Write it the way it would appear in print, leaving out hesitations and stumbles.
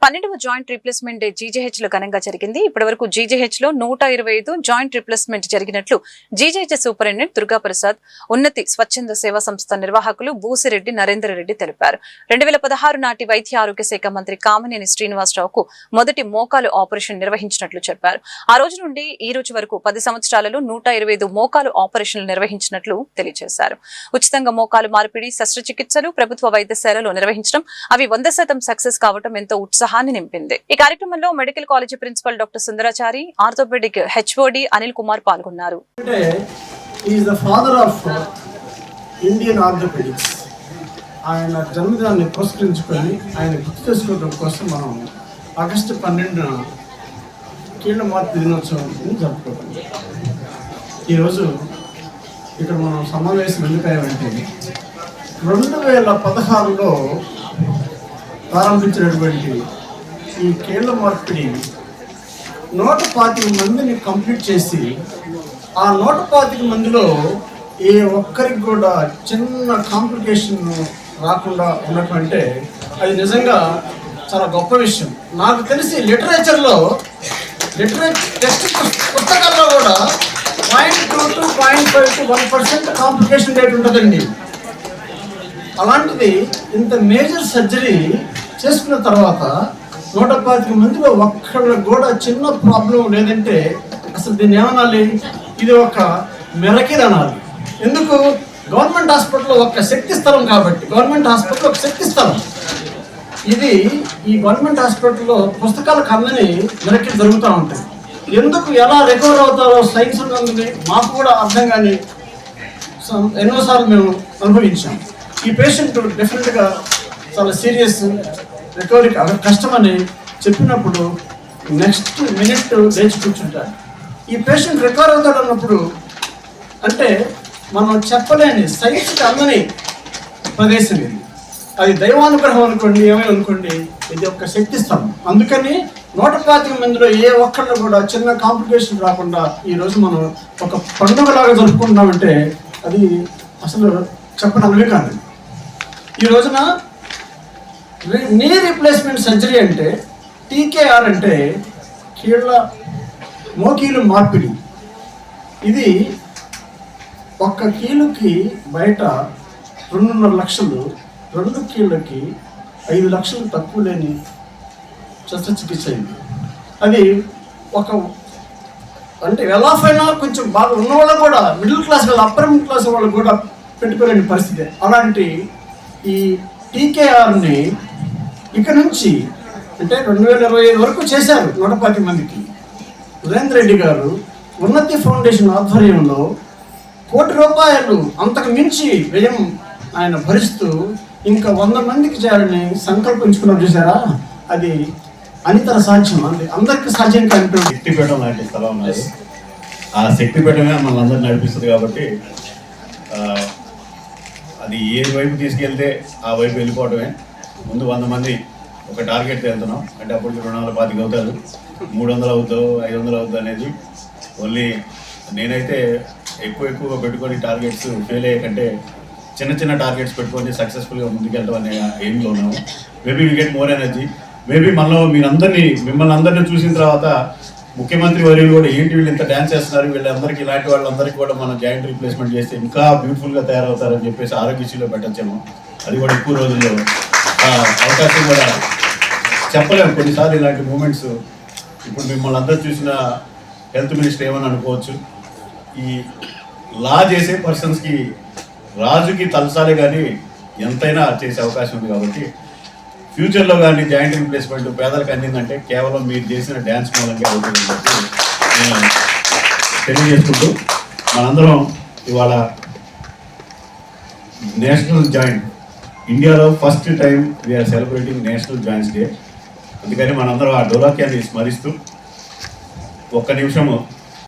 12వ joint replacement day GJH లో ఘనంగా జరిగింది. ఇప్పటివరకు జీజేహెచ్ లో 125 జాయింట్ రీప్లేస్మెంట్ జరిగినట్లు జీజేహెచ్ సూపరింటెండెంట్ దుర్గాప్రసాద్, ఉన్నతి స్వచ్ఛంద సేవా సంస్థ నిర్వాహకులు బూసిరెడ్డి నరేందర్ రెడ్డి తెలిపారు. 2016 నాటి వైద్య ఆరోగ్య శాఖ మంత్రి కామినేని శ్రీనివాసరావుకు మొదటి మోకాలు ఆపరేషన్ నిర్వహించినట్లు చెప్పారు. ఆ రోజు నుండి ఈ రోజు వరకు 10 సంవత్సరాలలో 125 మోకాలు ఆపరేషన్లు నిర్వహించినట్లు తెలియజేశారు. ఉచితంగా మోకాలు మార్పిడి శస్త్రచికిత్సలు ప్రభుత్వ వైద్యశాలలో నిర్వహించడం, అవి 100% సక్సెస్ కావడం ఎంతో ఉత్సాహాన్ని నింపింది. ఈ కార్యక్రమంలో medical college principal doctor Sundarachari, orthopaedic HOD Anil Kumar పాల్గొన్నారు. ఆయన జన్మదినాన్ని పురస్కరించుకొని ఆయన గుర్తు చేసుకోవడం కోసం మనం ఆగస్టు 12న కీళ్ళ మార్పు దినోత్సవం జరుపుకుంటాం. ఈరోజు ఇక్కడ మనం సమావేశం ఎందుకయ్యామంటే 2016లో ప్రారంభించినటువంటి ఈ కీళ్ళ మార్పిడి 125 మందిని కంప్లీట్ చేసి ఆ 125 మందిలో ఏ ఒక్కరికి కూడా చిన్న కాంప్లికేషన్ రాకుండా ఉన్నటువంటి అది నిజంగా చాలా గొప్ప విషయం. నాకు తెలిసి లిటరేచర్ టెక్స్ట్ పుస్తకాల్లో కూడా 0.2 to 0.5 to 1% కాంప్లికేషన్ రేట్ ఉంటుందండి. అలాంటిది ఇంత మేజర్ సర్జరీ చేసుకున్న తర్వాత 125 మందిలో ఒక్కళ్ళకి కూడా చిన్న ప్రాబ్లం లేదంటే అసలు దీన్ని ఏమనాలి? ఇది ఒక మిరకిల్ అనాలి. ఎందుకు? గవర్నమెంట్ హాస్పిటల్లో ఒక శక్తి స్థలం కాబట్టి. గవర్నమెంట్ హాస్పిటల్ ఒక శక్తి స్థలం. ఇది ఈ గవర్నమెంట్ హాస్పిటల్లో పుస్తకాల కన్నని మిరకిల్ జరుగుతూ ఉంటాయి. ఎందుకు ఎలా రికవర్ అవుతారో సైన్స్ ఉన్నందుకు మాకు కూడా అర్థం కానీ ఎన్నోసార్లు మేము అనుభవించాం. ఈ పేషెంట్ డెఫినెట్గా చాలా సీరియస్, రికవరీ కష్టమని చెప్పినప్పుడు నెక్స్ట్ మినిట్ లేచి కూర్చుంటారు. ఈ పేషెంట్ రికవర్ అవుతాడు అన్నప్పుడు అంటే మనం చెప్పలేని సైన్స్కి అందని ప్రదేశం ఇది. అది దైవానుగ్రహం అనుకోండి, ఏమైనా అనుకోండి, ఇది ఒక శక్తి స్థలం. అందుకని 125 మందిలో ఏ ఒక్కళ్ళు కూడా చిన్న కాంప్లికేషన్ రాకుండా ఈరోజు మనం ఒక పండుగలాగా జరుపుకుంటున్నామంటే అది అసలు చెప్పడానికి కాదు. ఈ రోజున నీ రీప్లేస్మెంట్ సర్జరీ అంటే టీకేఆర్ అంటే మోకీలు మార్పిడి. ఇది ఒక్క కీలుకి బయట 2.5 లక్షలు, 2 కీళ్ళకి 5 లక్షలు తక్కువ లేని శస్త్రచికిత్స అయింది. అది ఒక అంటే వెలాఫ్ అయినా కొంచెం బాగా ఉన్నవాళ్ళు కూడా, మిడిల్ క్లాస్ వాళ్ళు, అప్పర్ మిడిల్ క్లాస్ వాళ్ళు కూడా పెట్టుకోలేని పరిస్థితి. అలాంటి ఈ టీకేఆర్ని ఇక నుంచి అంటే 2025 వరకు చేశారు 125 మందికి. నరేందర్ రెడ్డి గారు ఉన్నతి ఫౌండేషన్ ఆధ్వర్యంలో ₹1 కోటి అంతకు మించి వ్యయం ఆయన భరిస్తూ ఇంకా 100 మందికి చేయాలని సంకల్పించుకున్నారు. చూసారా? అది అనితర సాధ్యం, అది అందరికీ సాధ్యం కాదు. శక్తిపీఠం లాంటి స్థలం ఉన్నది. ఆ శక్తిపీఠమే మనల్ని అందరినీ నడిపిస్తుంది కాబట్టి అది ఏ వైపు తీసుకెళ్తే ఆ వైపు వెళ్ళిపోవటమే. ముందు 100 మంది ఒక టార్గెట్కి వెళ్తున్నాం అంటే అప్పటికి 225 అవుతారు, 300 అవుతావు, 500 అవుతుంది అనేది ఓన్లీ. నేనైతే ఎక్కువగా పెట్టుకొని టార్గెట్స్ ఫెయిల్ అయ్యేకంటే చిన్న టార్గెట్స్ పెట్టుకొని సక్సెస్ఫుల్గా ముందుకెళ్ళడం అనే ఎయిమ్లో ఉన్నాము. Maybe we get more energy. Maybe మనలో మిమ్మల్ని అందరినీ చూసిన తర్వాత ముఖ్యమంత్రి వర్యులు కూడా ఏంటి వీళ్ళు ఇంత డ్యాన్స్ చేస్తున్నారు, వీళ్ళందరికీ ఇలాంటి వాళ్ళందరికీ కూడా మనం జాయింట్ రీప్లేస్మెంట్ చేస్తే ఇంకా బ్యూటిఫుల్గా తయారవుతారని చెప్పేసి ఆరోగ్యశ్రీలో పెట్టచ్చాము. అది కూడా ఎక్కువ రోజుల్లో అవకాశం కూడా చెప్పలేము. కొన్నిసార్లు ఇలాంటి మూమెంట్స్ ఇప్పుడు మిమ్మల్ని అందరూ చూసిన హెల్త్ మినిస్టర్ ఏమని అనుకోవచ్చు, ఈ లా చేసే పర్సన్స్కి రాజుకి తలసాలే కానీ ఎంతైనా చేసే అవకాశం ఉంది. కాబట్టి ఫ్యూచర్లో కానీ జాయింట్ రీప్లేస్మెంట్ పేదలకు అందిందంటే కేవలం మీరు చేసిన డ్యాన్స్ మూలంగా అవుతుందని చెప్పి నేను తెలియజేసుకుంటూ మనందరం ఇవాళ నేషనల్ జాయింట్ ఇండియాలో first time we're celebrating national joints day. అందుకని మనందరం ఆ డోలాక్యాన్ని స్మరిస్తూ ఒక్క నిమిషము